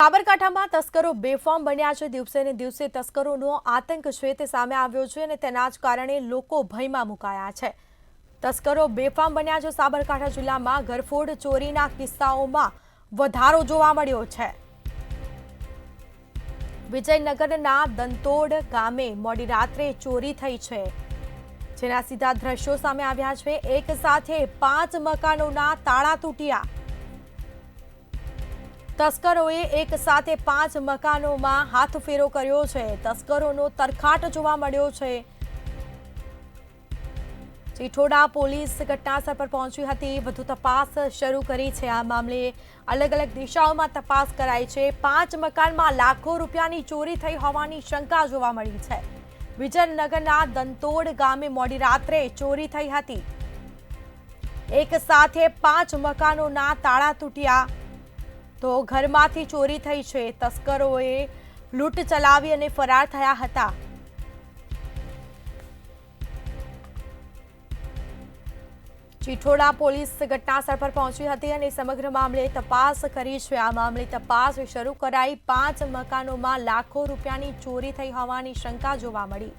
સાબરકાંઠામાં તસ્કરો બેફામ બન્યા છે। દિવસે ને દિવસે તસ્કરોનો આતંક છે તે સામે આવ્યો છે અને તેના જ કારણે લોકો ભયમાં મુકાયા છે। તસ્કરો બેફામ બન્યા છે। સાબરકાંઠા જિલ્લામાં ઘરફોડ ચોરીના કિસ્સાઓમાં વધારો જોવા મળ્યો છે। વિજયનગરના દંતોડ ગામે મોડી રાત્રે ચોરી થઈ છે, જેના સીધા દ્રશ્યો સામે આવ્યા છે। એક સાથે 5 મકાનોના તાળા તૂટ્યા। તસ્કરોએ એક સાથે 5 મકાનોમાં હાથફેરો કર્યો છે। તસ્કરોનો તરખાટ જોવા મળ્યો છે। ચિઠોડા પોલીસ ઘટનાસ્થળ પર પહોંચી હતી, વધુ તપાસ શરૂ કરી છે। આ મામલે અલગ અલગ દિશાઓમાં તપાસ કરાઈ છે। 5 મકાનમાં લાખો રૂપિયાની ચોરી થઈ હોવાની શંકા જોવા મળી છે। વિજયનગરના દંતોડ ગામે મોડી રાત્રે ચોરી થઈ હતી। એક સાથે 5 મકાનોના તાળા તૂટ્યા તો ઘરમાંથી ચોરી થઈ છે। તસ્કરોએ લૂંટ ચલાવી અને ફરાર થયા હતા। ચિઠોડા પોલીસ ઘટનાસ્થળ પર પહોંચી હતી અને સમગ્ર મામલે તપાસ કરી છે। આ મામલે તપાસ શરૂ કરાઈ। 5 મકાનોમાં લાખો રૂપિયાની ચોરી થઈ હોવાની શંકા જોવા મળી।